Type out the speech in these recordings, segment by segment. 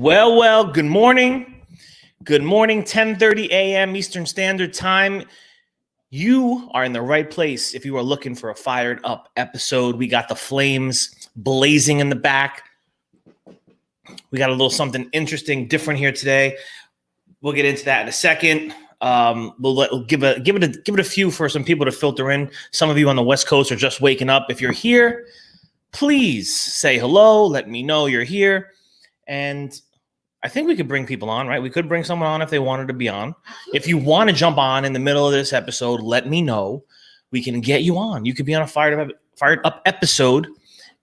Well, good morning. Good morning, 10:30 a.m. Eastern Standard Time. You are in the right place if you are looking for a fired up episode. We got the flames blazing in the back. We got a little something interesting, different here today. We'll get into that in a second. We'll give it a few for some people to filter in. Some of you on the West Coast are just waking up. If you're here, please say hello. Let me know you're here. And I think we could bring people on, right? We could bring someone on if they wanted to be on. If you want to jump on in the middle of this episode, let me know. We can get you on. You could be on a fired up episode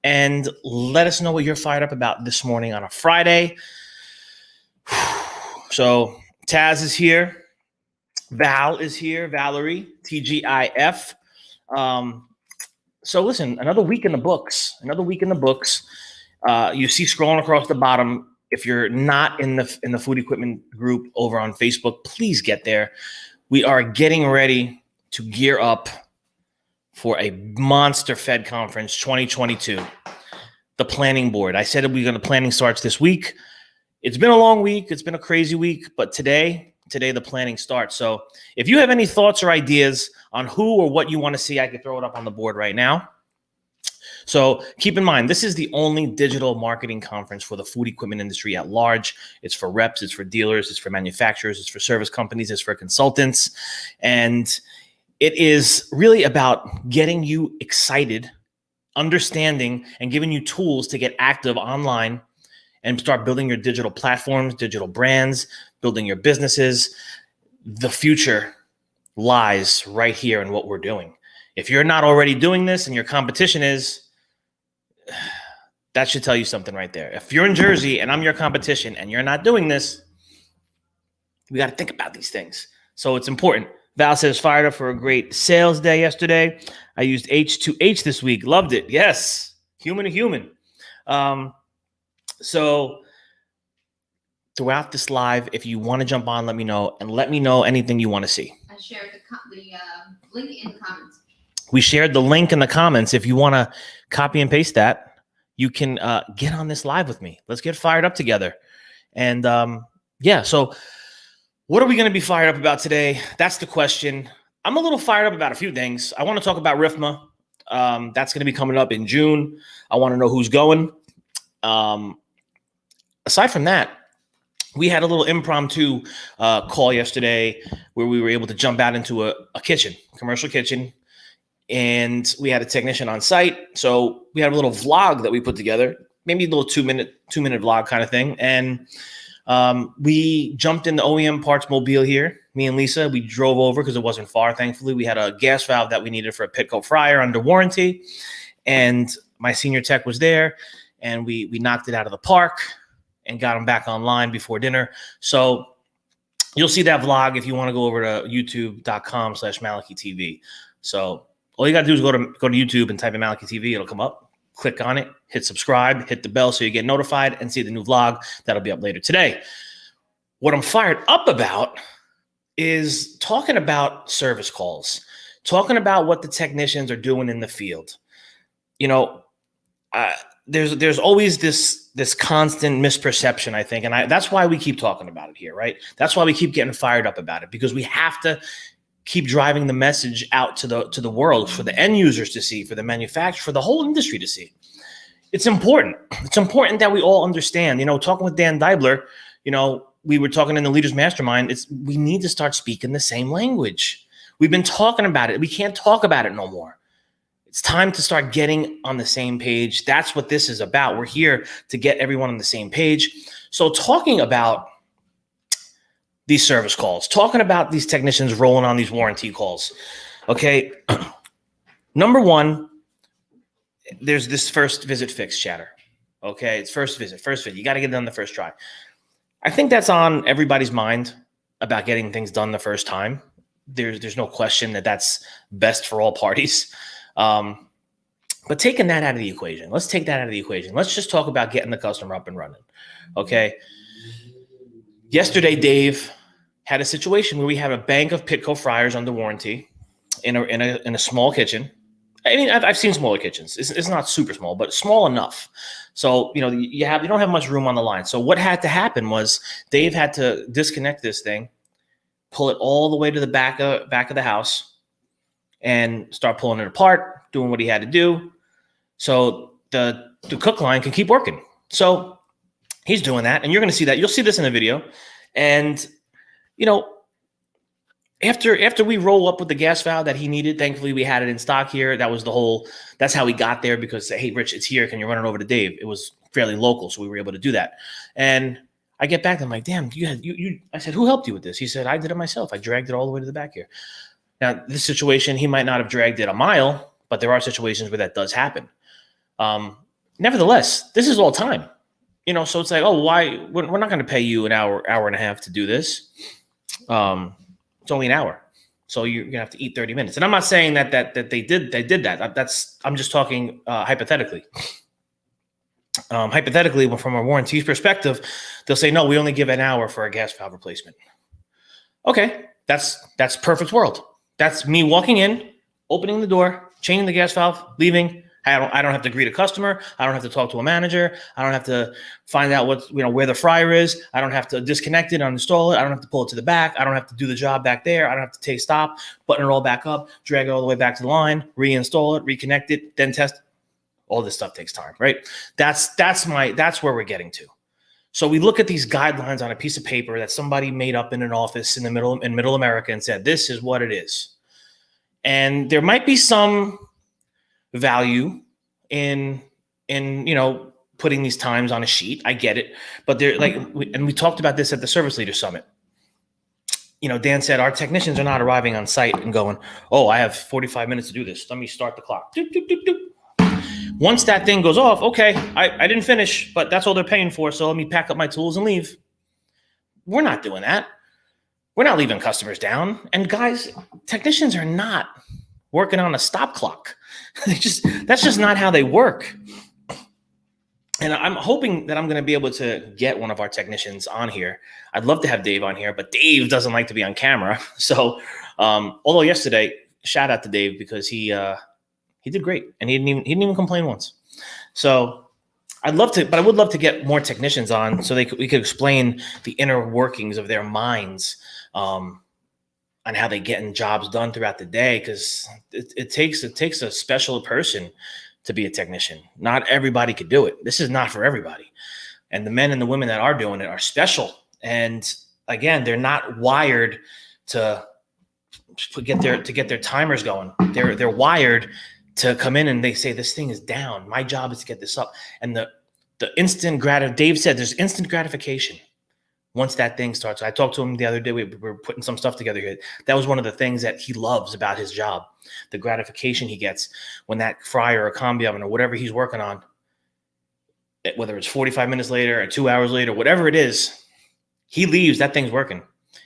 and let us know what you're fired up about this morning on a Friday. So Taz is here. Val is here. Valerie, TGIF. So listen, another week in the books. You see scrolling across the bottom. If you're not in the Food Equipment group over on Facebook, please get there. We are getting ready to gear up for a monster Fed conference 2022. The planning board. I said the planning starts this week. It's been a long week. It's been a crazy week, but today the planning starts. So if you have any thoughts or ideas on who or what you want to see, I can throw it up on the board right now. So keep in mind, this is the only digital marketing conference for the food equipment industry at large. It's for reps, it's for dealers, it's for manufacturers, it's for service companies, it's for consultants. And it is really about getting you excited, understanding, and giving you tools to get active online and start building your digital platforms, digital brands, building your businesses. The future lies right here in what we're doing. If you're not already doing this and your competition is, that should tell you something right there. If you're in Jersey and I'm your competition and you're not doing this, we got to think about these things. So it's important. Val says fired up for a great sales day yesterday. I used H2H this week. Loved it. Yes. Human to human. So throughout this live, if you want to jump on, let me know, and let me know anything you want to see. I shared the link in the comments. We shared the link in the comments. If you want to copy and paste that, you can get on this live with me. Let's get fired up together. And so what are we going to be fired up about today? That's the question. I'm a little fired up about a few things. I want to talk about RIFMA. That's going to be coming up in June. I want to know who's going. Aside from that, we had a little impromptu call yesterday where we were able to jump out into a kitchen, commercial kitchen. And we had a technician on site. So we had a little vlog that we put together, maybe a little two minute vlog kind of thing. And we jumped in the OEM parts mobile here. Me and Lisa, we drove over because it wasn't far. Thankfully, we had a gas valve that we needed for a Pitco fryer under warranty. And my senior tech was there and we knocked it out of the park and got them back online before dinner. So you'll see that vlog if you want to go over to youtube.com/MalachiTV. So all you got to do is go to YouTube and type in Malachi TV. It'll come up. Click on it, hit subscribe, hit the bell so you get notified and see the new vlog that'll be up later today. What I'm fired up about is talking about service calls, talking about what the technicians are doing in the field. You know, there's always this constant misperception, I think, and that's why we keep talking about it here, right? That's why we keep getting fired up about it, because we have to keep driving the message out to the world, for the end users to see, for the manufacturer, for the whole industry to see. It's important. It's important that we all understand. You know, talking with Dan Deibler, you know, we were talking in the Leaders Mastermind. We need to start speaking the same language. We've been talking about it. We can't talk about it no more. It's time to start getting on the same page. That's what this is about. We're here to get everyone on the same page. So talking about these service calls, talking about these technicians rolling on these warranty calls. Okay. Number one, there's this first visit fix chatter. Okay. It's first visit. You got to get it done the first try. I think that's on everybody's mind about getting things done the first time. There's no question that that's best for all parties. But taking that out of the equation, let's take that out of the equation. Let's just talk about getting the customer up and running. Okay. Yesterday, Dave had a situation where we had a bank of Pitco fryers under warranty in a small kitchen. I mean, I've seen smaller kitchens. It's not super small, but small enough. So, you don't have much room on the line. So what had to happen was Dave had to disconnect this thing, pull it all the way to the back of the house, and start pulling it apart, doing what he had to do, so the cook line can keep working. So he's doing that, and you're going to see that. You'll see this in the video, and after we roll up with the gas valve that he needed, thankfully we had it in stock here. That's how we got there, because, hey, Rich, it's here. Can you run it over to Dave? It was fairly local, so we were able to do that. And I get back, and I'm like, damn, I said, who helped you with this? He said, I did it myself. I dragged it all the way to the back here. Now, this situation, he might not have dragged it a mile, but there are situations where that does happen. Nevertheless, this is all time. So it's like, oh, why? We're not going to pay you an hour and a half to do this. It's only an hour, so you're gonna have to eat 30 minutes. And I'm not saying that they did that. I'm just talking hypothetically. Hypothetically, from a warranty perspective, they'll say, no, we only give an hour for a gas valve replacement. Okay, that's perfect world. That's me walking in, opening the door, changing the gas valve, leaving. I don't have to greet a customer. I don't have to talk to a manager. I don't have to find out where the fryer is. I don't have to disconnect it, uninstall it. I don't have to pull it to the back. I don't have to do the job back there. I don't have to stop, button it all back up, drag it all the way back to the line, reinstall it, reconnect it, then test. All this stuff takes time, right? That's where we're getting to. So we look at these guidelines on a piece of paper that somebody made up in an office in middle America and said, this is what it is. And there might be some value in putting these times on a sheet. I get it, but we talked about this at the Service Leader Summit. Dan said our technicians are not arriving on site and going, oh, I have 45 minutes to do this. Let me start the clock. Doop, doop, doop, doop. Once that thing goes off, okay, I didn't finish, but that's all they're paying for. So let me pack up my tools and leave. We're not doing that. We're not leaving customers down. And guys, technicians are not working on a stop clock. That's just not how they work. And I'm hoping that I'm going to be able to get one of our technicians on here. I'd love to have Dave on here, but Dave doesn't like to be on camera. So, although yesterday, shout out to Dave, because he did great, and he didn't even complain once. So I would love to get more technicians on so we could explain the inner workings of their minds, on how they getting jobs done throughout the day, because it takes a special person to be a technician. Not everybody could do it. This is not for everybody. And the men and the women that are doing it are special. And again, they're not wired to get their timers going. They're wired to come in and they say, this thing is down. My job is to get this up. And the instant Dave said there's instant gratification once that thing starts. I talked to him the other day. We were putting some stuff together here. That was one of the things that he loves about his job, the gratification he gets when that fryer or combi oven or whatever he's working on, whether it's 45 minutes later or 2 hours later, whatever it is, he leaves, that thing's working.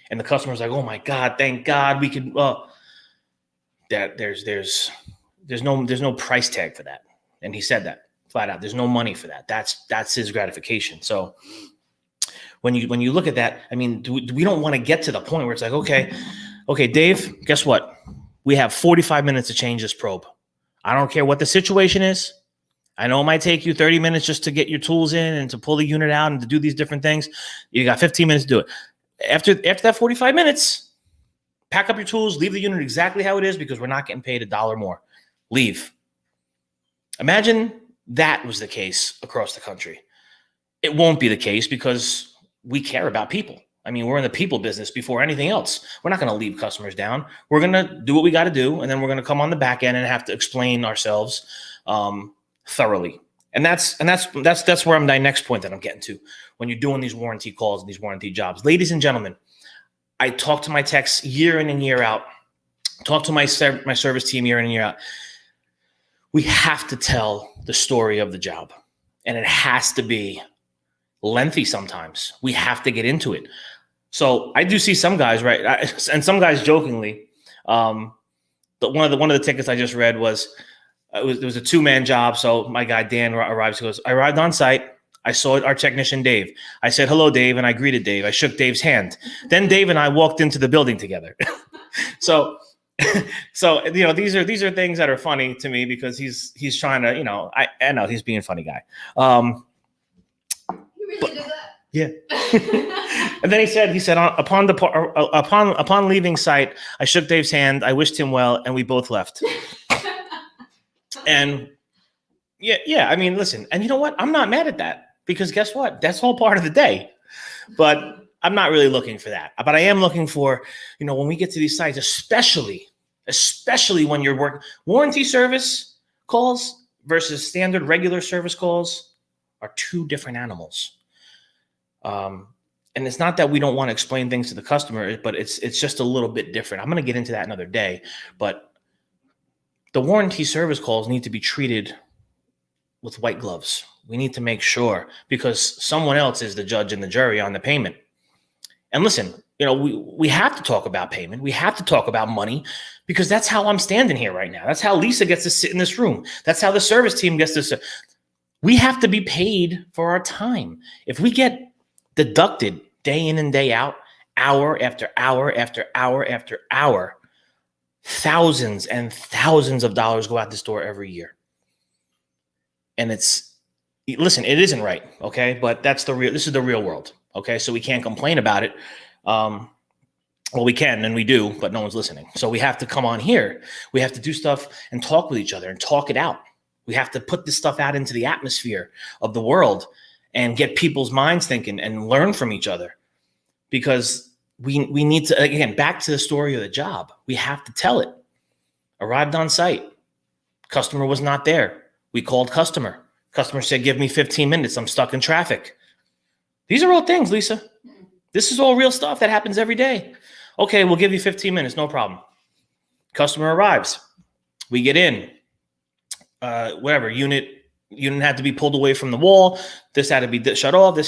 And the customer's like, oh my God, thank God we can, that there's no price tag for that. And he said that flat out, there's no money for that. That's his gratification. So when you look at that, I mean, we don't want to get to the point where it's like, okay, Dave, guess what? We have 45 minutes to change this probe. I don't care what the situation is. I know it might take you 30 minutes just to get your tools in and to pull the unit out and to do these different things. You got 15 minutes to do it. After that 45 minutes, pack up your tools, leave the unit exactly how it is, because we're not getting paid $1 more. Leave. Imagine that was the case across the country. It won't be the case, because we care about people. I mean, we're in the people business before anything else. We're not going to leave customers down. We're going to do what we got to do, and then we're going to come on the back end and have to explain ourselves thoroughly. And that's where my next point that I'm getting to. When you're doing these warranty calls and these warranty jobs, ladies and gentlemen, I talk to my techs year in and year out. Talk to my service team year in and year out. We have to tell the story of the job, and it has to be lengthy sometimes. We have to get into it. So I do see some guys, right? And some guys jokingly, one of the tickets I just read was, it was a 2-man job. So my guy, Dan, arrives. He goes, I arrived on site. I saw our technician, Dave. I said, hello, Dave. And I greeted Dave. I shook Dave's hand. Then Dave and I walked into the building together. So, So, you know, these are things that are funny to me because he's trying to, you know, I know he's being a funny guy. You really did that? Yeah. And then he said, upon leaving site, I shook Dave's hand, I wished him well, and we both left. And yeah, I mean, listen, and you know what? I'm not mad at that because guess what? That's all part of the day. But I'm not really looking for that. But I am looking for, you know, when we get to these sites, especially when you're working, warranty service calls versus standard regular service calls are two different animals. And it's not that we don't want to explain things to the customer, but it's just a little bit different. I'm going to get into that another day, but the warranty service calls need to be treated with white gloves. We need to make sure because someone else is the judge and the jury on the payment. And listen, you know, we have to talk about payment. We have to talk about money because that's how I'm standing here right now. That's how Lisa gets to sit in this room. That's how the service team gets to sit. We have to be paid for our time. If we get deducted day in and day out, hour after hour after hour after hour, thousands and thousands of dollars go out this door every year. And listen, it isn't right, okay? But this is the real world, okay? So we can't complain about it. Well, we can and we do, but no one's listening. So we have to come on here. We have to do stuff and talk with each other and talk it out. We have to put this stuff out into the atmosphere of the world and get people's minds thinking and learn from each other because we need to, again, back to the story of the job. We have to tell it. Arrived on site. Customer was not there. We called customer. Customer said, give me 15 minutes. I'm stuck in traffic. These are all things, Lisa. This is all real stuff that happens every day. Okay, we'll give you 15 minutes. No problem. Customer arrives. We get in. Whatever, unit had to be pulled away from the wall. This had to be shut off.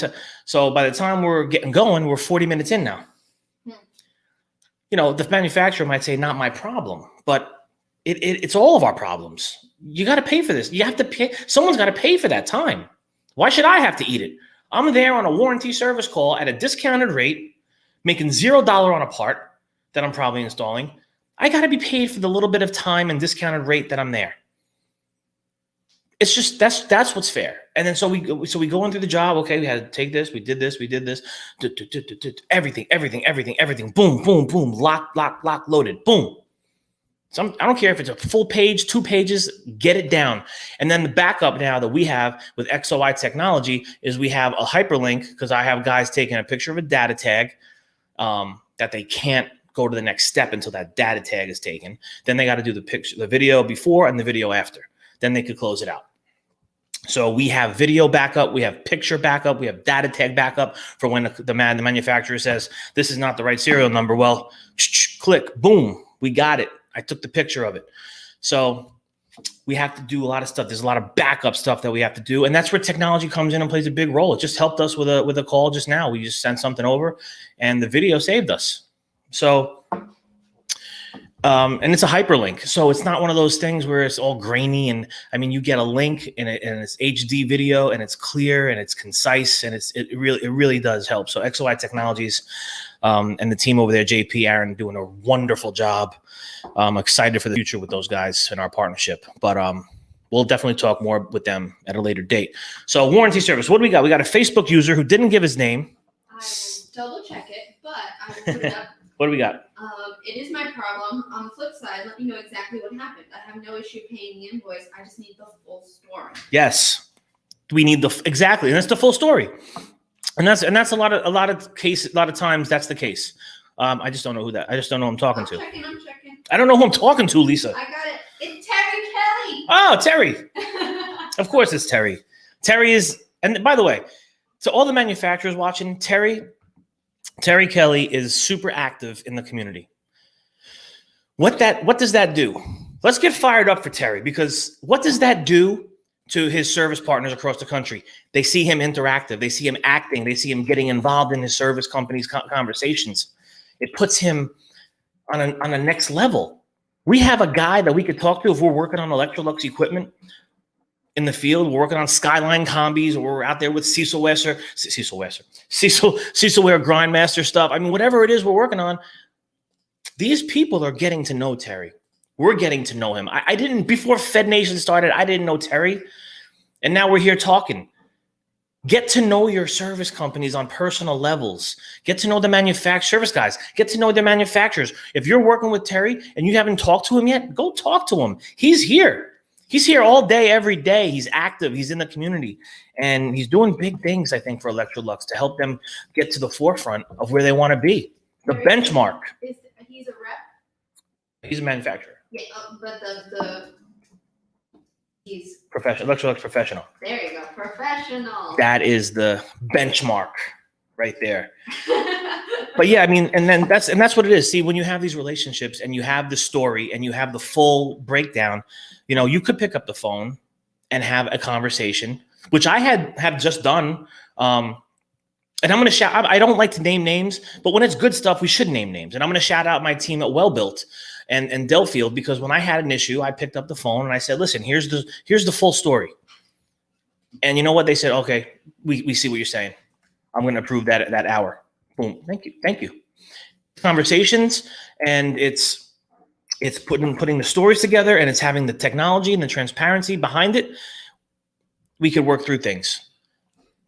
So by the time we're getting going, we're 40 minutes in now. You know, the manufacturer might say, not my problem, but it's all of our problems. You got to pay for this. You have to pay. Someone's got to pay for that time. Why should I have to eat it? I'm there on a warranty service call at a discounted rate, making $0 on a part that I'm probably installing. I got to be paid for the little bit of time and discounted rate that I'm there. It's just that's what's fair. And then so we go into the job. Okay, we had to take this. We did this. Everything. Boom, boom, boom. Lock, loaded. Boom. So I don't care if it's a full page, 2 pages. Get it down. And then the backup now that we have with XOI technology is we have a hyperlink because I have guys taking a picture of a data tag that they can't go to the next step until that data tag is taken. Then they got to do the video before and the video after. Then they could close it out. So we have video backup, we have picture backup, we have data tag backup for when the manufacturer says, this is not the right serial number. Well, click, boom, we got it. I took the picture of it. So we have to do a lot of stuff. There's a lot of backup stuff that we have to do. And that's where technology comes in and plays a big role. It just helped us with a call just now. We just sent something over and the video saved us. So and it's a hyperlink. So it's not one of those things where it's all grainy. And I mean, you get a link and it's HD video and it's clear and it's concise and it really does help. So XOI Technologies and the team over there, JP, Aaron, doing a wonderful job. I'm excited for the future with those guys in our partnership. But we'll definitely talk more with them at a later date. So warranty service, what do we got? We got a Facebook user who didn't give his name. I will double check it, but I will put it up. What do we got? It is my problem. On the flip side, let me know exactly what happened. I have no issue paying the invoice. I just need the full story. Yes, we need exactly, and that's the full story. And that's a lot of times that's the case. I just don't know who that. I just don't know who I'm talking to. I'm checking. I don't know who I'm talking to, Lisa. I got it. It's Terry Kelly. Oh, Terry. Of course, it's Terry. Terry is, and by the way, to all the manufacturers watching, Terry Kelly is super active in the community. What does that do? Let's get fired up for Terry, because what does that do to his service partners across the country? They see him interactive. They see him acting. They see him getting involved in his service company's conversations. It puts him on a next level. We have a guy that we could talk to if we're working on Electrolux equipment in the field. We're working on Skyline combis, or we're out there with Cecilware Grindmaster stuff. I mean, whatever it is we're working on, These people are getting to know Terry. We're getting to know him. I didn't, before Fed Nation started, I didn't know Terry. And now we're here talking. Get to know your service companies on personal levels. Get to know the service guys. Get to know their manufacturers. If you're working with Terry and you haven't talked to him yet, go talk to him. He's here. He's here all day, every day. He's active. He's in the community. And he's doing big things, I think, for Electrolux to help them get to the forefront of where they want to be. The benchmark. He's a rep? He's a manufacturer. Yeah, but he's Professional. Electrolux professional. There you go. Professional. That is the benchmark right there. But yeah, I mean, and that's what it is. See, when you have these relationships and you have the story and you have the full breakdown, you know, you could pick up the phone and have a conversation, which I have just done. And I'm going to shout, I don't like to name names, but when it's good stuff, we should name names. And I'm going to shout out my team at Wellbuilt and Delfield, because when I had an issue, I picked up the phone and I said, listen, here's the full story. And you know what? They said, okay, we see what you're saying. I'm going to approve that hour. Boom. Thank you. Conversations, and it's putting the stories together, and it's having the technology and the transparency behind it. We could work through things.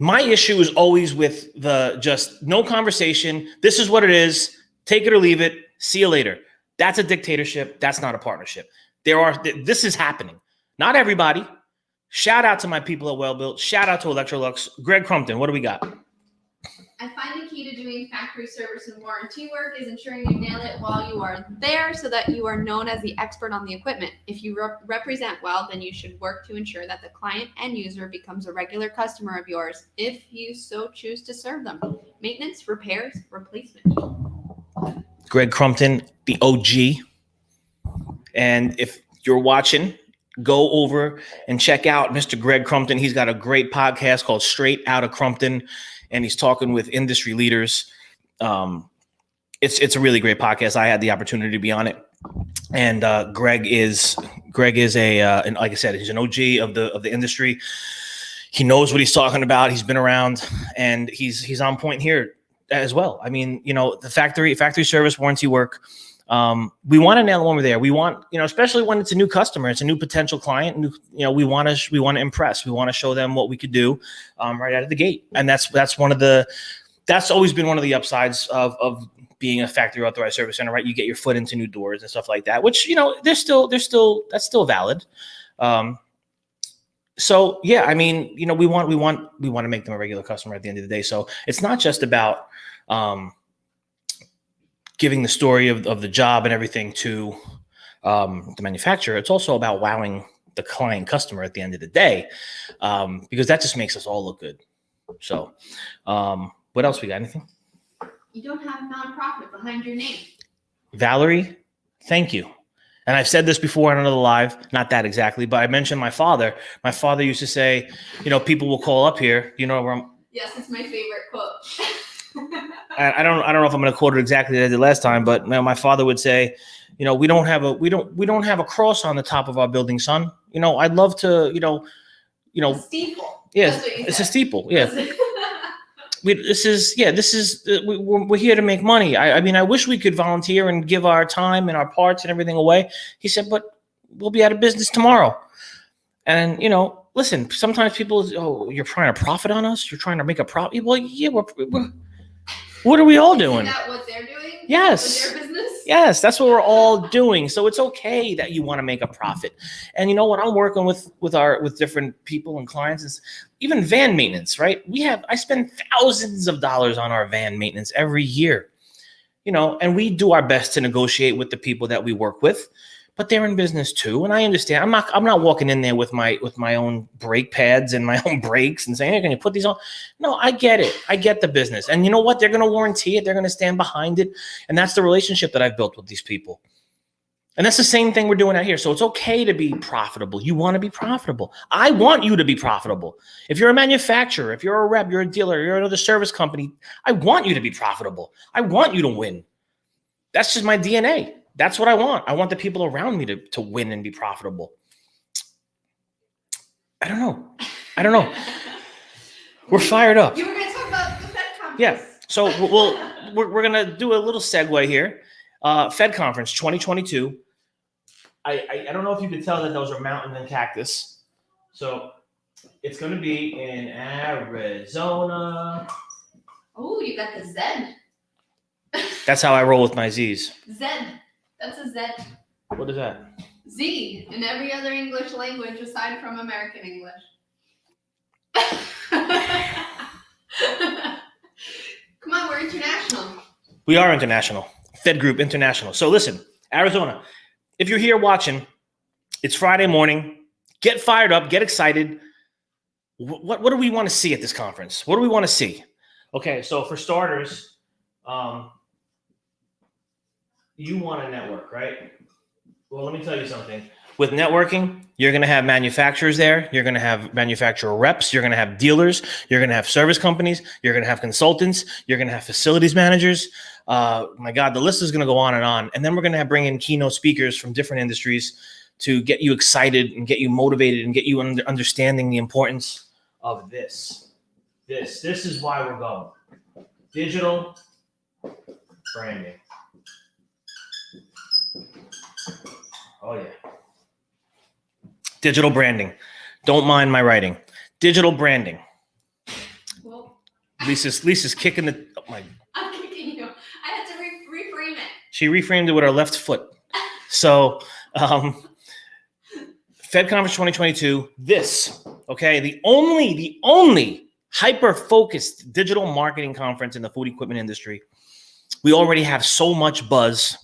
My issue is always with the just no conversation. This is what it is. Take it or leave it. See you later. That's a dictatorship. That's not a partnership. This is happening. Not everybody. Shout out to my people at Wellbuilt. Shout out to Electrolux. Greg Crumpton, what do we got? I find the key to doing factory service and warranty work is ensuring you nail it while you are there so that you are known as the expert on the equipment. If you represent well, then you should work to ensure that the client end user becomes a regular customer of yours if you so choose to serve them. Maintenance, repairs, replacement. Greg Crumpton, the OG. And if you're watching, go over and check out Mr. Greg Crumpton. He's got a great podcast called Straight Outta Crumpton, and he's talking with industry leaders. It's a really great podcast. I had the opportunity to be on it. And Greg is and like I said, he's an OG of the industry. He knows what he's talking about. He's been around, and he's on point here as well. I mean, you know, the factory service warranty work. We want to nail it when we're there. We want, you know, especially when it's a new customer, it's a new potential client. We want to impress. We want to show them what we could do right out of the gate. And that's always been one of the upsides of being a factory authorized service center, right? You get your foot into new doors and stuff like that, which, you know, that's still valid. So yeah, I mean, you know, we want to make them a regular customer at the end of the day. So it's not just about giving the story of the job and everything to the manufacturer. It's also about wowing the client customer at the end of the day, because that just makes us all look good. So what else we got? Anything? You don't have a nonprofit behind your name. Valerie, thank you. And I've said this before on another live, not that exactly, but I mentioned my father. My father used to say, you know, people will call up here, you know, where I'm. Yes, it's my favorite quote. I don't know if I'm going to quote it exactly as I did last time, but you know, my father would say, you know, we don't have a cross on the top of our building, son. You know, I'd love to, you know, A steeple. Yeah, it's a steeple. Yeah. We're here to make money. I mean, I wish we could volunteer and give our time and our parts and everything away. He said, but we'll be out of business tomorrow. And, you know, listen, sometimes people, oh, you're trying to profit on us? You're trying to make a profit? Well, yeah, what are we all doing? Is that what they're doing? Yes. With their business? Yes, that's what we're all doing. So it's okay that you want to make a profit. And you know what? I'm working with different people and clients, is even van maintenance, right? I spend thousands of dollars on our van maintenance every year, you know, and we do our best to negotiate with the people that we work with, but they're in business too. And I understand. I'm not walking in there with my own brake pads and my own brakes and saying, hey, can you put these on? No, I get it. I get the business. And you know what? They're going to warranty it. They're going to stand behind it. And that's the relationship that I've built with these people. And that's the same thing we're doing out here. So it's okay to be profitable. You want to be profitable. I want you to be profitable. If you're a manufacturer, if you're a rep, you're a dealer, you're another service company, I want you to be profitable. I want you to win. That's just my DNA. That's what I want. I want the people around me to win and be profitable. I don't know. We're fired up. You were going to talk about the Fed conference. Yeah. So we're going to do a little segue here. Fed Conference 2022. I don't know if you could tell that those are mountain and cactus. So it's going to be in Arizona. Oh, you got the Z. That's how I roll with my Z's. Z. That's a Z. What is that? Z in every other English language aside from American English. Come on, we're international. We are international. Fed Group International. So listen, Arizona, if you're here watching, it's Friday morning. Get fired up. Get excited. What do we want to see at this conference? What do we want to see? Okay, so for starters, you want to network, right? Well, let me tell you something. With networking, you're going to have manufacturers there. You're going to have manufacturer reps. You're going to have dealers. You're going to have service companies. You're going to have consultants. You're going to have facilities managers. My God, the list is going to go on. And then we're going to bring in keynote speakers from different industries to get you excited and get you motivated and get you understanding the importance of this. This is why we're going. Digital branding. Oh, yeah. Digital branding. Don't mind my writing. Digital branding. Well, Lisa's kicking the. Oh my. I'm kicking you. I had to reframe it. She reframed it with her left foot. So, Fed Conference 2022. This, okay, the only hyper-focused digital marketing conference in the food equipment industry. We already have so much buzz.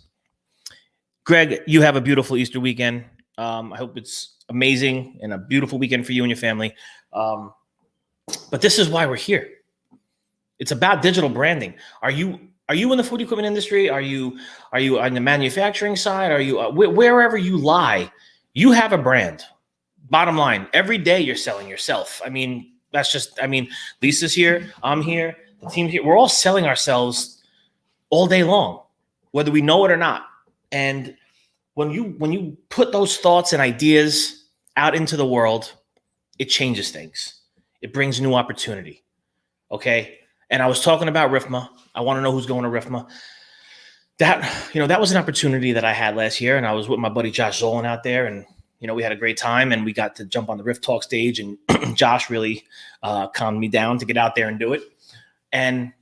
Greg, you have a beautiful Easter weekend. I hope it's amazing and a beautiful weekend for you and your family. But this is why we're here. It's about digital branding. Are you in the food equipment industry? Are you on the manufacturing side? Are you wherever you lie? You have a brand. Bottom line, every day you're selling yourself. I mean, Lisa's here. I'm here. The team's here. We're all selling ourselves all day long, whether we know it or not. And when you put those thoughts and ideas out into the world, it changes things. It brings new opportunity. Okay. And I was talking about RIFMA. I want to know who's going to RIFMA. That was an opportunity that I had last year, and I was with my buddy Josh Zolan out there, and we had a great time, and we got to jump on the Riff Talk stage, and Josh really calmed me down to get out there and do it. And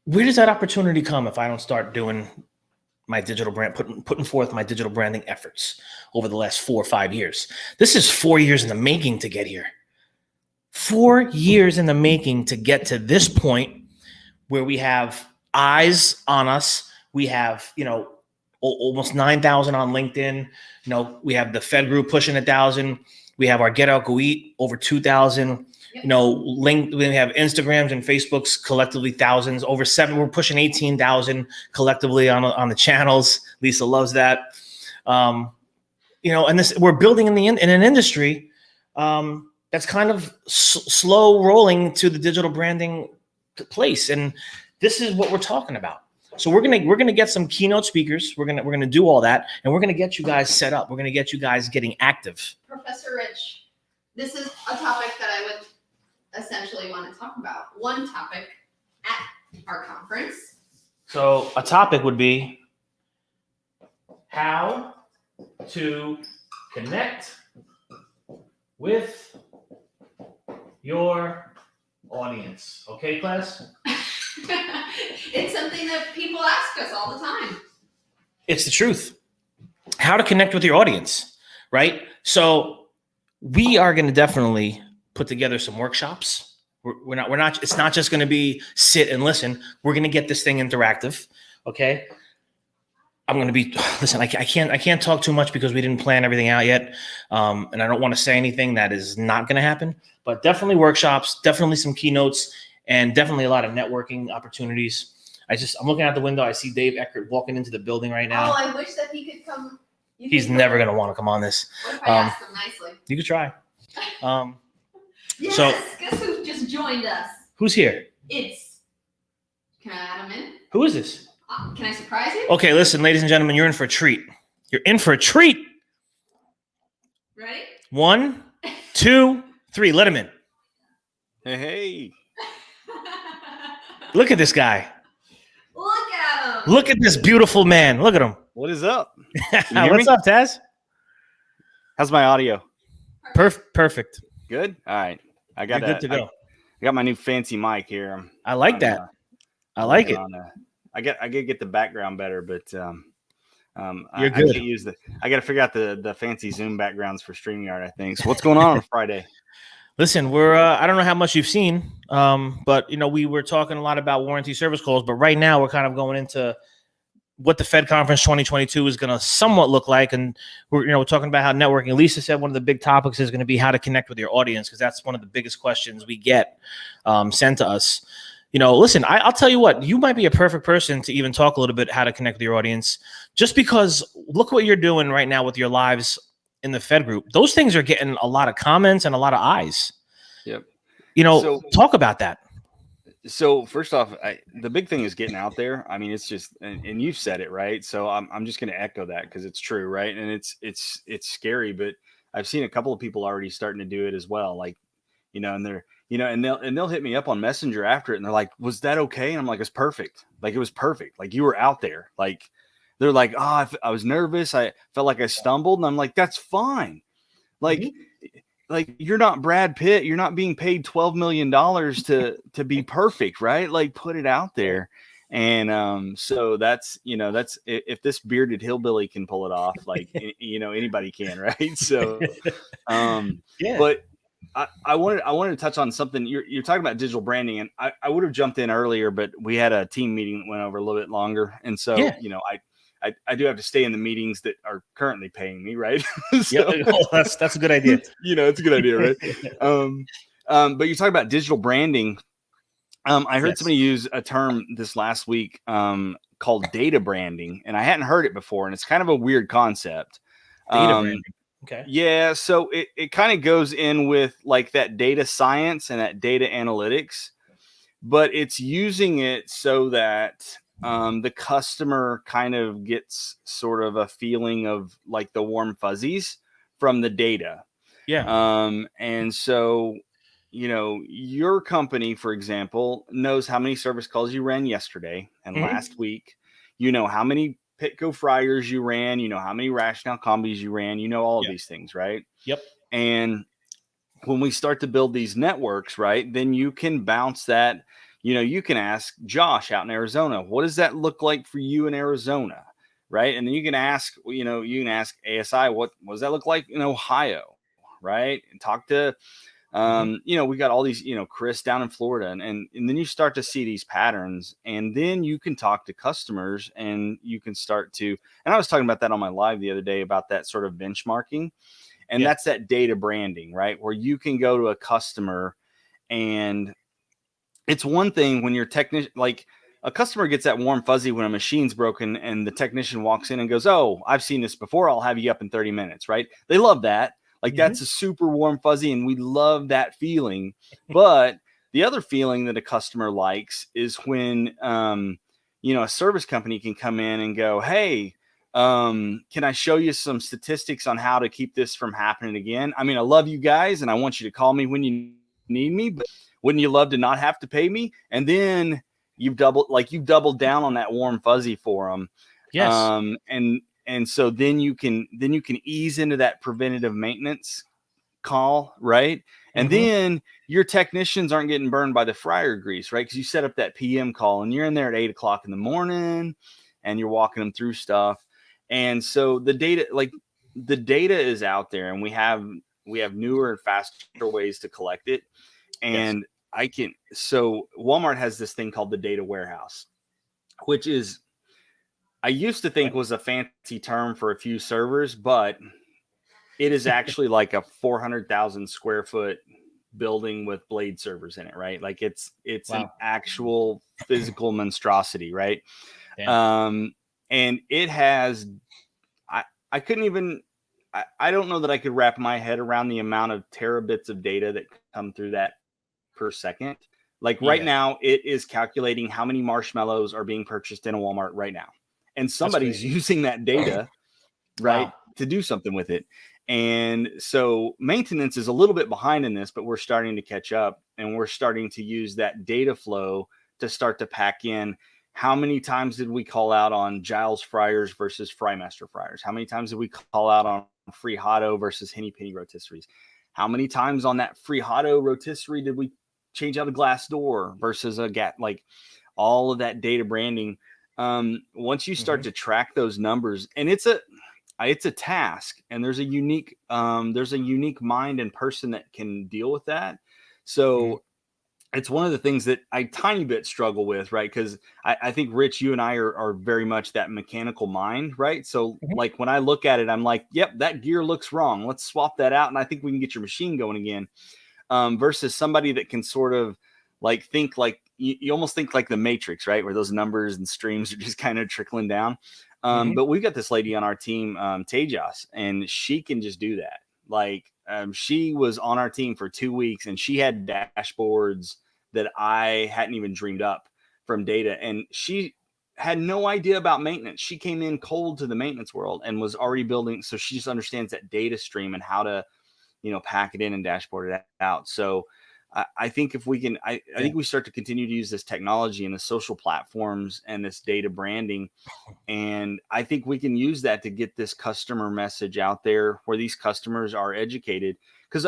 where does that opportunity come if I don't start doing my digital brand, putting forth my digital branding efforts over the last 4 or 5 years? This is 4 years in the making to get here. 4 years in the making to get to this point where we have eyes on us. We have, almost 9,000 on LinkedIn. We have the Fed Group pushing 1,000. We have our Get Out Go Eat over 2,000. We have Instagrams and Facebooks collectively thousands, over 7. We're pushing 18,000 collectively on the channels. Lisa loves that. And this, we're building in an industry that's kind of slow rolling to the digital branding place. And this is what we're talking about. So we're gonna get some keynote speakers. We're gonna do all that, and we're gonna get you guys set up. We're gonna get you guys getting active. Professor Rich, this is a topic that I would essentially want to talk about. One topic at our conference. So a topic would be how to connect with your audience. Okay, class? It's something that people ask us all the time. It's the truth. How to connect with your audience, right? So we are going to definitely put together some workshops. It's not just going to be sit and listen. We're going to get this thing interactive. Okay. I'm going to listen, I can't talk too much because we didn't plan everything out yet. And I don't want to say anything that is not going to happen, but definitely workshops, definitely some keynotes, and definitely a lot of networking opportunities. I'm looking out the window. I see Dave Eckert walking into the building right now. Oh, I wish that he could come. He's never going to want to come on this. What if I asked him nicely? You could try. Yes, so, guess who just joined us? Who's here? Can I add him in? Who is this? Can I surprise you? Okay, listen, ladies and gentlemen, you're in for a treat. You're in for a treat. Ready? 1, 2, 3. Let him in. Hey. Look at this guy. Look at him. Look at this beautiful man. Look at him. What is up? Can you hear What's me? up, Taz? How's my audio? Perfect. Good. All right. I You're got good to go. I got my new fancy mic here. I like that. I like it. I gotta get the background better, but You're I good. can't use I got to figure out the fancy Zoom backgrounds for StreamYard, I think. So what's going on Friday? Listen, we're I don't know how much you've seen, but we were talking a lot about warranty service calls, but right now we're kind of going into what the Fed Conference 2022 is going to somewhat look like, and we're talking about how networking. Lisa said one of the big topics is going to be how to connect with your audience, because that's one of the biggest questions we get sent to us. Listen, I'll tell you what, you might be a perfect person to even talk a little bit how to connect with your audience, just because look what you're doing right now with your lives in the Fed group. Those things are getting a lot of comments and a lot of eyes. Yep. Talk about that. So first off, the big thing is getting out there. I mean, it's just, and you've said it, right? So I'm just going to echo that because it's true, right? And it's scary, but I've seen a couple of people already starting to do it as well. Like, and they're, and they'll hit me up on Messenger after it, and they're like, "Was that okay?" And I'm like, "It's perfect. Like, it was perfect. Like, you were out there." Like, they're like, "Oh, I was nervous. I felt like I stumbled," and I'm like, "That's fine. Like." Mm-hmm. Like, you're not Brad Pitt. You're not being paid $12 million to be perfect, right? Like, put it out there. And so that's if this bearded hillbilly can pull it off, like, anybody can, right? So, yeah. But I wanted to touch on something. You're talking about digital branding, and I would have jumped in earlier, but we had a team meeting that went over a little bit longer, and so I do have to stay in the meetings that are currently paying me, right? So, that's a good idea. It's a good idea, right? But you're talking about digital branding. I heard somebody use a term this last week called data branding, and I hadn't heard it before, and it's kind of a weird concept. Data branding. Okay. Yeah, so it kind of goes in with like that data science and that data analytics, but it's using it so that the customer kind of gets sort of a feeling of like the warm fuzzies from the data. Yeah. And so, your company, for example, knows how many service calls you ran yesterday and last week. How many Pitco fryers you ran. How many Rationale combis you ran. All of these things, right? Yep. And when we start to build these networks, right, then you can bounce that. You can ask Josh out in Arizona, what does that look like for you in Arizona? Right. And then you can ask, ASI, what does that look like in Ohio? Right. And talk to, we got all these, Chris down in Florida, and then you start to see these patterns, and then you can talk to customers, and you can start to, and I was talking about that on my live the other day about that sort of benchmarking. And that's that data branding, right? Where you can go to a customer, and it's one thing when your technician, like a customer gets that warm fuzzy when a machine's broken and the technician walks in and goes, "Oh, I've seen this before. I'll have you up in 30 minutes, right? They love that. Like that's a super warm fuzzy, and we love that feeling. But the other feeling that a customer likes is when, a service company can come in and go, "Hey, can I show you some statistics on how to keep this from happening again? I mean, I love you guys, and I want you to call me when you need me, but wouldn't you love to not have to pay me?" And then you've doubled down on that warm fuzzy for them. Yes. And so then you can ease into that preventative maintenance call, right? And then your technicians aren't getting burned by the fryer grease, right? Because you set up that PM call, and you're in there at 8:00 in the morning, and you're walking them through stuff. And so the data is out there, and we have newer and faster ways to collect it. And so Walmart has this thing called the data warehouse, which is, I used to think was a fancy term for a few servers, but it is actually like a 400,000 square foot building with blade servers in it, right? Like it's an actual physical monstrosity, right? And it has, I couldn't even, I don't know that I could wrap my head around the amount of terabits of data that come through that per second. Like right now, it is calculating how many marshmallows are being purchased in a Walmart right now. And somebody's using that data, right, to do something with it. And so maintenance is a little bit behind in this, but we're starting to catch up, and we're starting to use that data flow to start to pack in, how many times did we call out on Giles fryers versus Frymaster fryers? How many times did we call out on Free Hotto versus Henny Penny rotisseries? How many times on that Free Hotto rotisserie did we change out a glass door versus a gap? Like all of that data branding. Once you start to track those numbers, and it's a task, and there's a unique mind and person that can deal with that. So it's one of the things that I tiny bit struggle with, right? Because I think Rich, you and I are very much that mechanical mind, right? So like when I look at it, I'm like, yep, that gear looks wrong. Let's swap that out, and I think we can get your machine going again. Versus somebody that can sort of like think like you almost think like the Matrix, right? Where those numbers and streams are just kind of trickling down. But we've got this lady on our team, Tejas, and she can just do that. Like she was on our team for 2 weeks, and she had dashboards that I hadn't even dreamed up from data. And she had no idea about maintenance. She came in cold to the maintenance world and was already building. So she just understands that data stream and how to, pack it in and dashboard it out. So I think if we can, I think we start to continue to use this technology and the social platforms and this data branding. And I think we can use that to get this customer message out there where these customers are educated. Because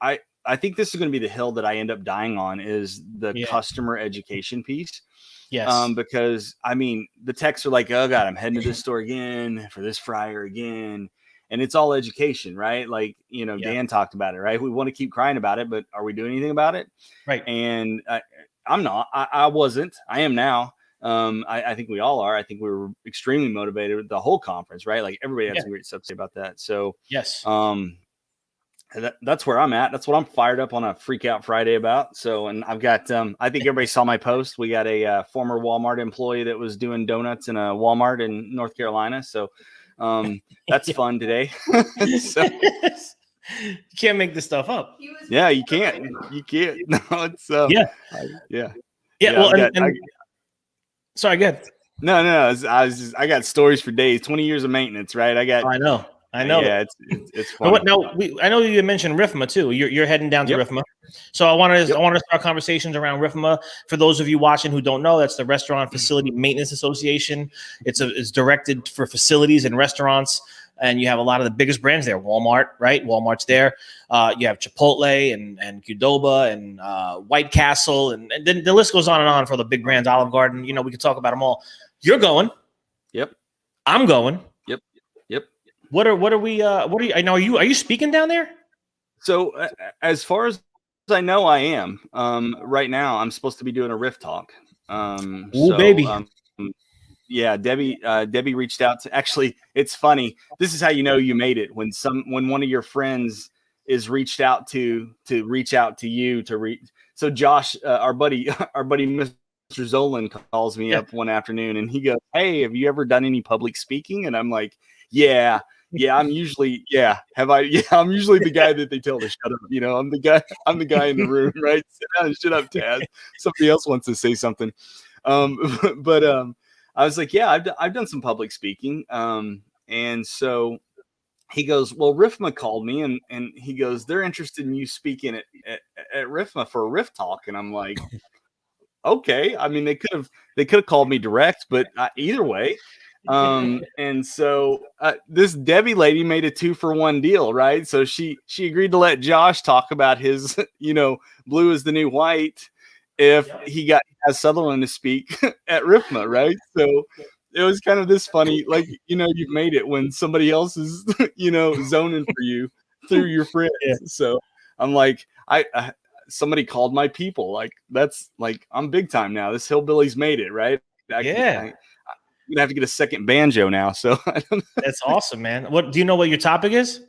I think this is going to be the hill that I end up dying on is the customer education piece. Yes. Because I mean, the techs are like, oh God, I'm heading to this store again for this fryer again. And it's all education, right? Like, Dan talked about it, right? We want to keep crying about it, but are we doing anything about it? Right. And I'm not, I wasn't, I am now. I think we all are. I think we were extremely motivated with the whole conference, right? Like everybody had some great stuff to say about that. So yes, that's where I'm at. That's what I'm fired up on a Freak Out Friday about. So, and I've got, I think everybody saw my post. We got a former Walmart employee that was doing donuts in a Walmart in North Carolina. So that's fun today. So, you can't make this stuff up. Yeah, you can't. No, it's yeah. Well, sorry, good. No. I got stories for days. 20 years of maintenance, right? I know. Yeah, it's fun. But I know you mentioned RIFMA too. You're heading down to RIFMA. So I want to start conversations around RIFMA. For those of you watching who don't know, that's the Restaurant Facility Maintenance Association. It's directed for facilities and restaurants, and you have a lot of the biggest brands there. Walmart, right? Walmart's there. You have Chipotle and Qdoba and White Castle, and then the list goes on and on for the big brands. Olive Garden. We could talk about them all. You're going. Yep. I'm going. Yep. What are you speaking down there? So as far as I know, I am. Right now, I'm supposed to be doing a Riff Talk. Baby. Yeah, Debbie reached out to. Actually, it's funny. This is how you made it when one of your friends is reached out to reach out to you to reach. So Josh, our buddy, Mr. Zolan calls me up one afternoon and he goes, "Hey, have you ever done any public speaking?" And I'm like, "Yeah, I'm usually, have I? Yeah, I'm usually the guy that they tell to shut up. I'm the guy in the room, right? Sit down and shut up, Taz. Somebody else wants to say something." But I was like, "Yeah, I've done some public speaking." And so he goes, "Well, RIFMA called me and he goes, they're interested in you speaking at RIFMA for a Riff Talk." And I'm like, okay. I mean, they could have called me direct, but either way. And so this Debbie lady made a 2-for-1 deal, right? So she agreed to let Josh talk about his, blue is the new white if he got Sutherland to speak at RIFMA, right? So it was kind of this funny, like, you've made it when somebody else is, zoning for you through your friends. Yeah. So I'm like, somebody called my people. Like, that's like, I'm big time now. This hillbilly's made it, right? I'm gonna have to get a second banjo now. So that's awesome, man. What do you know what your topic is?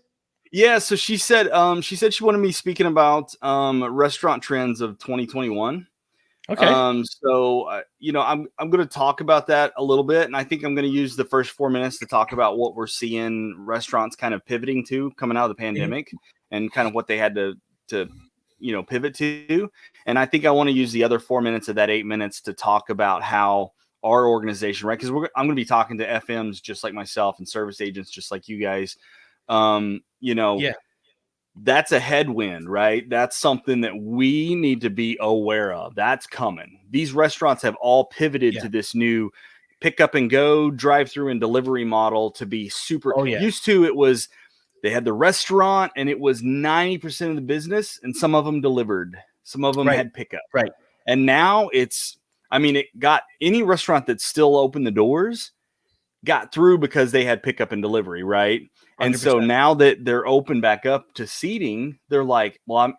Yeah, so she said she wanted me speaking about restaurant trends of 2021. Okay. So I'm going to talk about that a little bit, and I think I'm going to use the first 4 minutes to talk about what we're seeing restaurants kind of pivoting to coming out of the pandemic, and kind of what they had to pivot to. And I think I want to use the other 4 minutes of that 8 minutes to talk about how our organization, right? Because I'm going to be talking to FMs just like myself and service agents just like you guys. that's a headwind, right? That's something that we need to be aware of. That's coming. These restaurants have all pivoted to this new pick up and go, drive through and delivery model to be super. Oh, yeah. Used to it was they had the restaurant and it was 90% of the business, and some of them delivered. Some of them had pickup. Right. And now it's, I mean, it got any restaurant that still opened the doors got through because they had pickup and delivery, right? 100%. And so now that they're open back up to seating, they're like, well,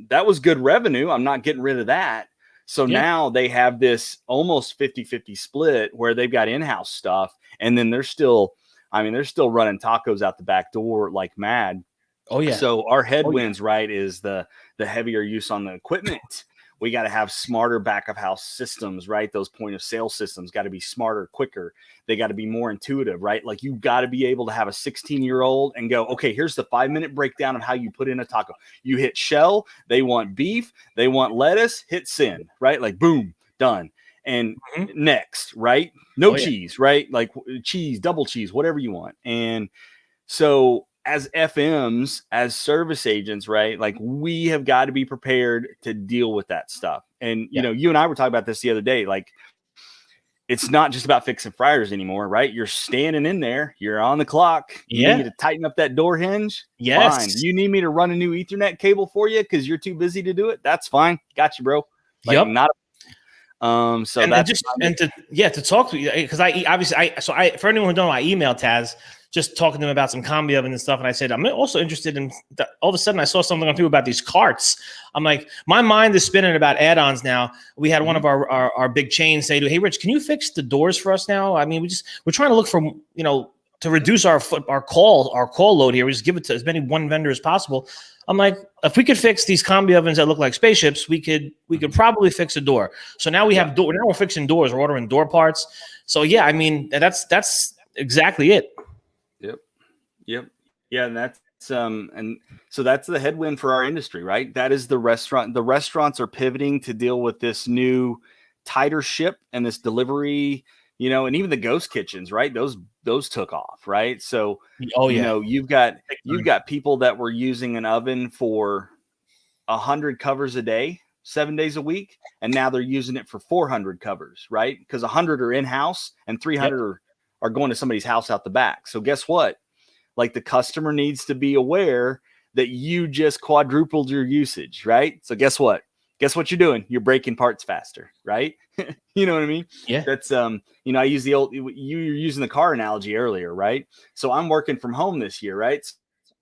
that was good revenue. I'm not getting rid of that. So now they have this almost 50-50 split where they've got in-house stuff, and then they're still running tacos out the back door like mad. Oh yeah. So our headwinds, right, is the heavier use on the equipment. We got to have smarter back of house systems, right? Those point of sale systems got to be smarter, quicker. They got to be more intuitive, right? Like you got to be able to have a 16-year-old and go, okay, here's the 5-minute breakdown of how you put in a taco. You hit shell, they want beef, they want lettuce, hit send, right? Like boom, done. And next, right? No cheese, right? Like cheese, double cheese, whatever you want. And so as FMs, as service agents, right? Like we have got to be prepared to deal with that stuff. And, you know, you and I were talking about this the other day, like it's not just about fixing fryers anymore, right? You're standing in there, you're on the clock. You need me to tighten up that door hinge? Yes. Fine. You need me to run a new Ethernet cable for you because you're too busy to do it? That's fine. Got you, bro. Like, not so and that's to talk to you, because for anyone who don't know, I emailed Taz just talking to him about some combi oven and stuff, and I said I'm also interested in all of a sudden I saw something on people about these carts. I'm like, my mind is spinning about add-ons now. We had one of our big chains say to, hey Rich, can you fix the doors for us now? I mean, we're trying to look for, you know, to reduce our call load here. We just give it to as many one vendor as possible. I'm like, if we could fix these combi ovens that look like spaceships, we could probably fix a door. So now we have now we're fixing doors. We're ordering door parts. So yeah, I mean that's exactly it. Yep. Yeah, and that's and so that's the headwind for our industry, right? That is the restaurant. The restaurants are pivoting to deal with this new tighter ship and this delivery, you know, and even the ghost kitchens, right? Those took off, right? So you know, you've got people that were using an oven for 100 covers a day, 7 days a week, and now they're using it for 400 covers, right? Because 100 are in-house and 300 are going to somebody's house out the back. So guess what? Like the customer needs to be aware that you just quadrupled your usage, right? So guess what? Guess what you're doing? You're breaking parts faster, right? You know what I mean? Yeah. That's you know, I use the old you were using the car analogy earlier, right? So I'm working from home this year, right?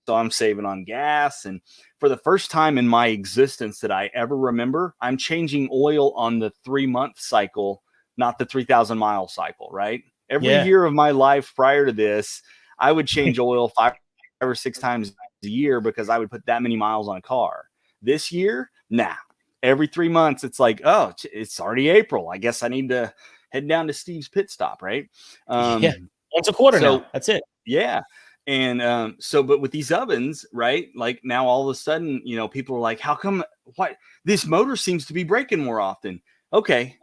So I'm saving on gas, and for the first time in my existence that I ever remember, I'm changing oil on the 3-month cycle, not the 3,000-mile cycle, right? Every year of my life prior to this, I would change oil 5 or 6 times a year because I would put that many miles on a car. This year, nah. Every 3 months, it's like, oh, it's already April. I guess I need to head down to Steve's pit stop, right? Once a quarter now. That's it. Yeah. And but with these ovens, right? Like now all of a sudden, you know, people are like, how come this motor seems to be breaking more often? Okay.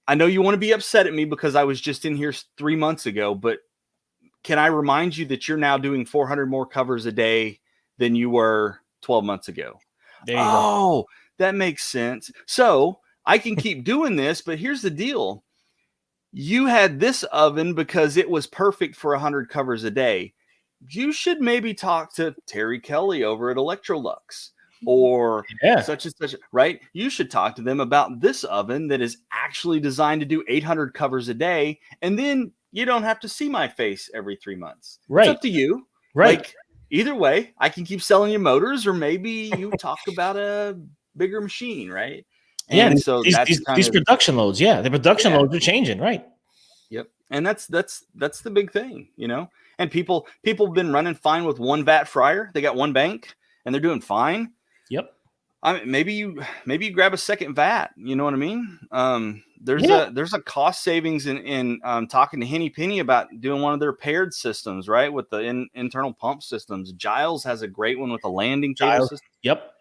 I know you want to be upset at me because I was just in here 3 months ago, but can I remind you that you're now doing 400 more covers a day than you were 12 months ago? There you go. That makes sense. So I can keep doing this, but here's the deal. You had this oven because it was perfect for 100 covers a day. You should maybe talk to Terry Kelly over at Electrolux or such and such, right? You should talk to them about this oven that is actually designed to do 800 covers a day. And then you don't have to see my face every 3 months. Right. It's up to you. Right. Like, either way, I can keep selling you motors, or maybe you talk about a bigger machine, right? And so these production loads, the production loads are changing, right? Yep. And that's the big thing, you know. And people have been running fine with one vat fryer. They got one bank and they're doing fine. Yep. I mean, maybe you grab a second vat. You know what I mean? There's a cost savings in talking to Henny Penny about doing one of their paired systems, right? With the internal pump systems. Giles has a great one with a landing cable system. Yep.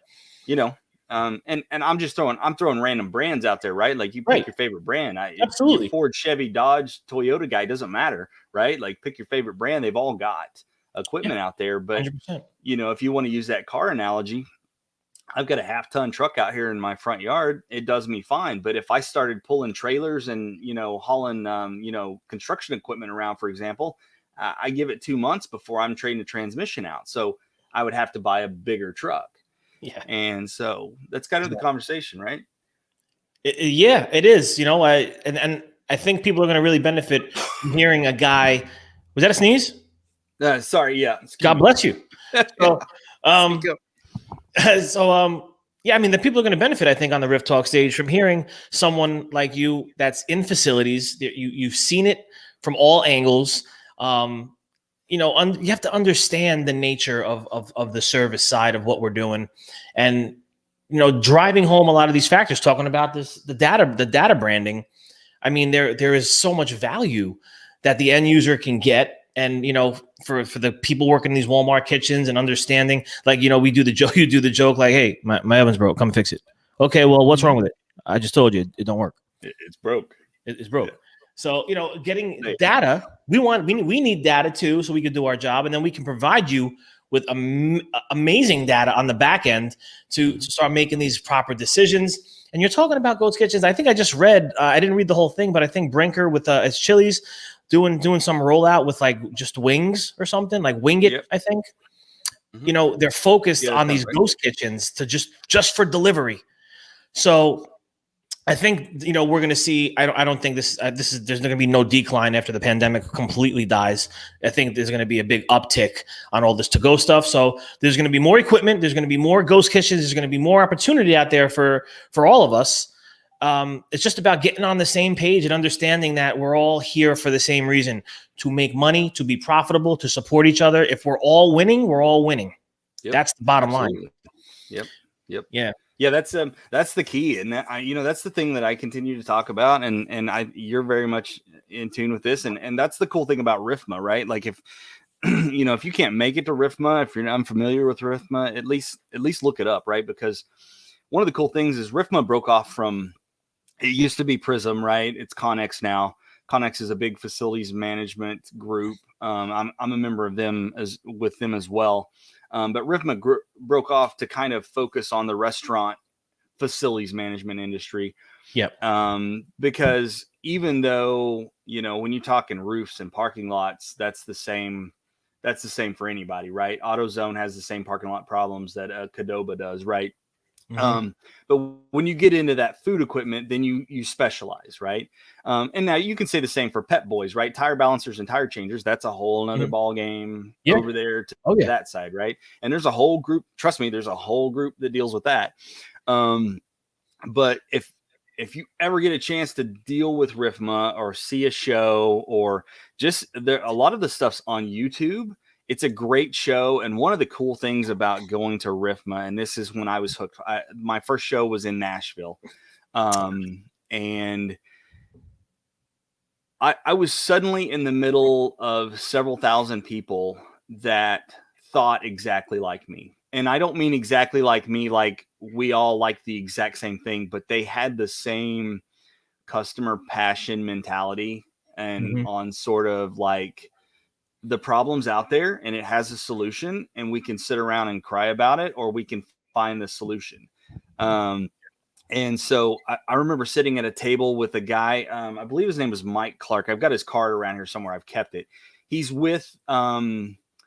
You know, and I'm throwing random brands out there, right? Like you pick your favorite brand. Absolutely. Ford, Chevy, Dodge, Toyota guy, doesn't matter, right? Like pick your favorite brand. They've all got equipment out there. But 100%. if you want to use that car analogy, I've got a half-ton truck out here in my front yard. It does me fine. But if I started pulling trailers and, hauling, construction equipment around, for example, I give it 2 months before I'm trading the transmission out. So I would have to buy a bigger truck. Yeah. And so that's kind of the conversation, right? Yeah, it is. And I think people are going to really benefit from hearing a guy. Was that a sneeze? Sorry. Yeah. God bless you. So, yeah, I mean, the people are going to benefit, I think, on the Riff Talk stage from hearing someone like you that's in facilities. You've seen it from all angles. You have to understand the nature of the service side of what we're doing, and driving home a lot of these factors, talking about the data branding. I mean, there is so much value that the end user can get. And, for the people working in these Walmart kitchens and understanding, like, we do the joke, you do the joke like, hey, my oven's broke, come fix it. Okay, well, what's wrong with it? I just told you it don't work. It's broke. It's broke. Yeah. So, getting data, we need data too, so we can do our job. And then we can provide you with amazing data on the back end to start making these proper decisions. And you're talking about Goat's Kitchens. I think I just read, I didn't read the whole thing, but I think Brinker with it's Chili's doing some rollout with like just wings or something, like Wing It, yep. I think. Mm-hmm. They're focused on these ghost kitchens to just for delivery. So I think, we're going to see, I don't think there's going to be no decline after the pandemic completely dies. I think there's going to be a big uptick on all this to-go stuff. So there's going to be more equipment. There's going to be more ghost kitchens. There's going to be more opportunity out there for all of us. It's just about getting on the same page and understanding that we're all here for the same reason, to make money, to be profitable, to support each other. If we're all winning, we're all winning. Yep. That's the bottom line. Yep. Yeah. Yeah, that's the key, and that's the thing that I continue to talk about, and you're very much in tune with this, and that's the cool thing about RIFMA, right? Like if if you can't make it to RIFMA, if you're unfamiliar with RIFMA, at least look it up, right? Because one of the cool things is RIFMA broke off from, it used to be Prism, right? It's Connex now. Connex is a big facilities management group. I'm a member of them as well. But RIFMA broke off to kind of focus on the restaurant facilities management industry. Yep. Because even though, when you're talking roofs and parking lots, that's the same for anybody, right? AutoZone has the same parking lot problems that Qdoba does, right? Mm-hmm. But when you get into that food equipment, then you specialize, right? And now you can say the same for Pep Boys, right? Tire balancers and tire changers. That's a whole nother ball game over there to that side, right? And there's a whole group. Trust me, there's a whole group that deals with that. But if you ever get a chance to deal with RIFMA or see a show, or just a lot of the stuff's on YouTube. It's a great show. And one of the cool things about going to RIFMA, and this is when I was hooked, my first show was in Nashville. And I was suddenly in the middle of several thousand people that thought exactly like me. And I don't mean exactly like me, like we all like the exact same thing, but they had the same customer passion mentality and on sort of like, the problem's out there and it has a solution, and we can sit around and cry about it, or we can find the solution. And so I remember sitting at a table with a guy, I believe his name was Mike Clark. I've got his card around here somewhere. I've kept it. He's with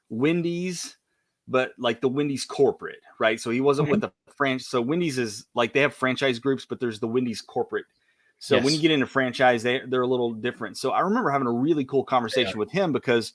Wendy's, but like the Wendy's corporate, right? So he wasn't with the franchise. So Wendy's is like, they have franchise groups, but there's the Wendy's corporate. So when you get into franchise, they're a little different. So I remember having a really cool conversation with him, because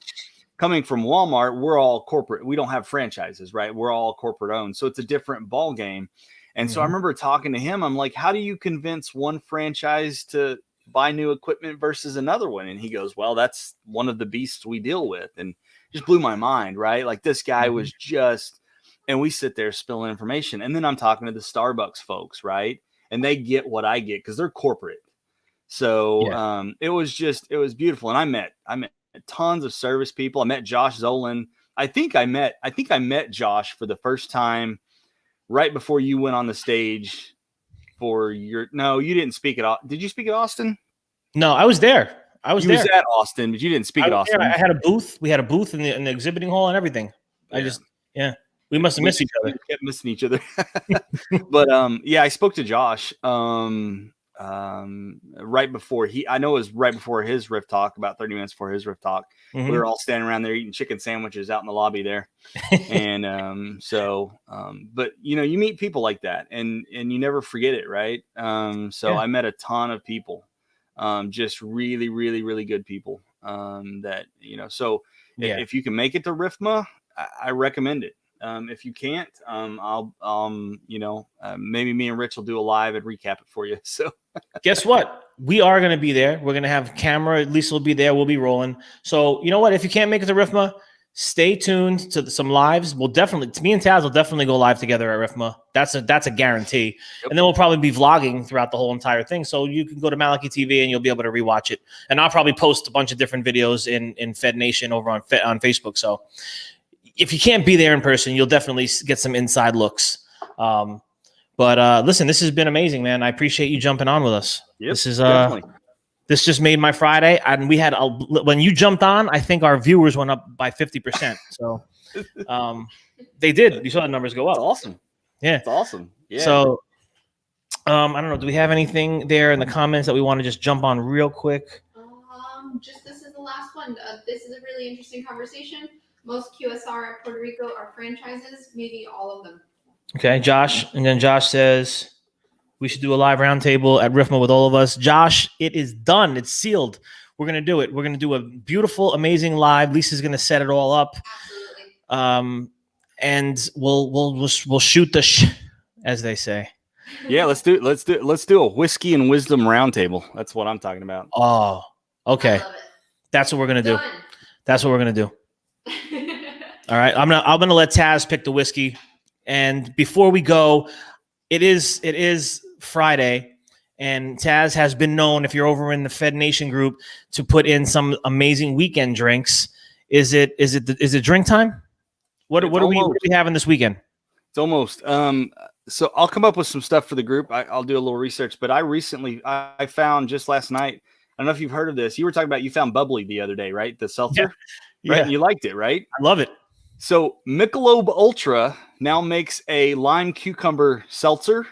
coming from Walmart, we're all corporate. We don't have franchises, right? We're all corporate owned. So it's a different ball game. And so I remember talking to him. I'm like, how do you convince one franchise to buy new equipment versus another one? And he goes, well, that's one of the beasts we deal with. And just blew my mind, right? Like this guy was just, and we sit there spilling information. And then I'm talking to the Starbucks folks, right? And they get what I get because they're corporate. So it was beautiful. And I met tons of service people. I met Josh Zolan. I think I met Josh for the first time right before you went on the stage for you didn't speak at all. Did you speak at Austin? No, I was there. I was You was there. at Austin, but you didn't speak I at was there. Austin. I had a booth. We had a booth in the exhibiting hall and everything. We must have missed each other. We kept missing each other. But yeah, I spoke to Josh right before I know it was right before his Rift Talk, about 30 minutes before his Rift Talk. Mhm. We were all standing around there eating chicken sandwiches out in the lobby there. And but you meet people like that, and you never forget it, right? I met a ton of people, just really, really, really good people. That if you can make it to RIFMA, I recommend it. If you can't, maybe me and Rich will do a live and recap it for you. So guess what? We are going to be there. We're going to have camera. Lisa will be there. We'll be rolling. So you know what? If you can't make it to RIFMA, stay tuned to some lives. We'll definitely, me and Taz will definitely go live together at RIFMA. That's a guarantee. Yep. And then we'll probably be vlogging throughout the whole entire thing. So you can go to Malachi TV and you'll be able to rewatch it. And I'll probably post a bunch of different videos in Fed Nation over on Facebook. So if you can't be there in person, you'll definitely get some inside looks. But listen, this has been amazing, man. I appreciate you jumping on with us. Yep, this is definitely. This just made my Friday, and we had when you jumped on, I think our viewers went up by 50%. So they did. You saw the numbers go up. That's awesome. Yeah, it's awesome. Yeah. So I don't know. Do we have anything there in the comments that we want to just jump on real quick? Just this is the last one. This is a really interesting conversation. Most QSR at Puerto Rico are franchises, maybe all of them. Okay, Josh. And then Josh says we should do a live roundtable at RIFMA with all of us. Josh, it is done. It's sealed. We're going to do it. We're going to do a beautiful, amazing live. Lisa's going to set it all up. Absolutely. And we'll shoot the as they say. Yeah, let's do a whiskey and wisdom roundtable. That's what I'm talking about. Oh, okay. I love it. That's what we're going to do. Done. That's what we're going to do. All right, I'm gonna let Taz pick the whiskey, and before we go, it is Friday, and Taz has been known, if you're over in the Fed Nation group, to put in some amazing weekend drinks. Is it drink time? What are we having this weekend? It's almost. So I'll come up with some stuff for the group. I'll do a little research, but I found just last night. I don't know if you've heard of this. You were talking about, you found Bubbly the other day, right? The seltzer, yeah. Right? And you liked it, right? I love it. So Michelob Ultra now makes a lime cucumber seltzer,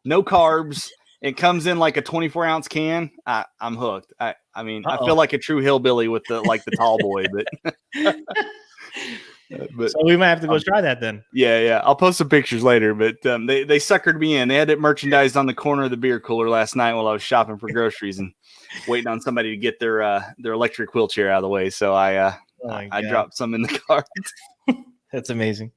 no carbs. It comes in like a 24-ounce can. I'm hooked. I feel like a true hillbilly with the tall boy, but so we might have to go try that then. Yeah. I'll post some pictures later, but they suckered me in. They had it merchandised on the corner of the beer cooler last night while I was shopping for groceries and waiting on somebody to get their electric wheelchair out of the way. So I dropped some in the cart. That's amazing.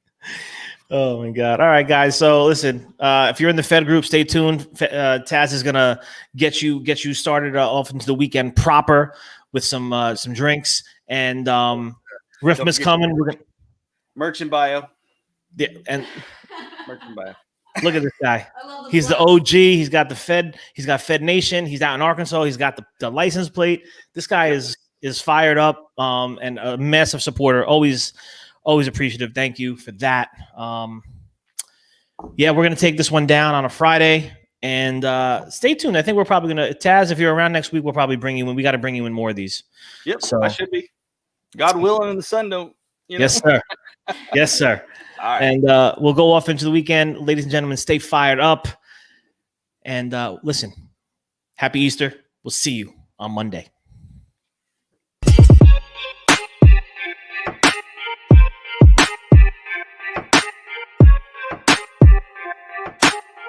Oh my God. All right, guys. So listen, if you're in the Fed group, stay tuned. Taz is going to get you started off into the weekend proper with some drinks, and RIFMA's coming. We're going merch in bio. Yeah. And merch in bio. Look at this guy. He's the OG. He's got the Fed. He's got Fed Nation. He's out in Arkansas. He's got the license plate. This guy is fired up, and a massive supporter. Always appreciative. Thank you for that. We're going to take this one down on a Friday, and stay tuned. I think we're probably going to, Taz, if you're around next week, we'll probably bring you in. We got to bring you in more of these. Yep. So I should be. God willing, and the sun don't. Yes, sir. Yes, sir. All right. And we'll go off into the weekend. Ladies and gentlemen, stay fired up. And listen, happy Easter. We'll see you on Monday.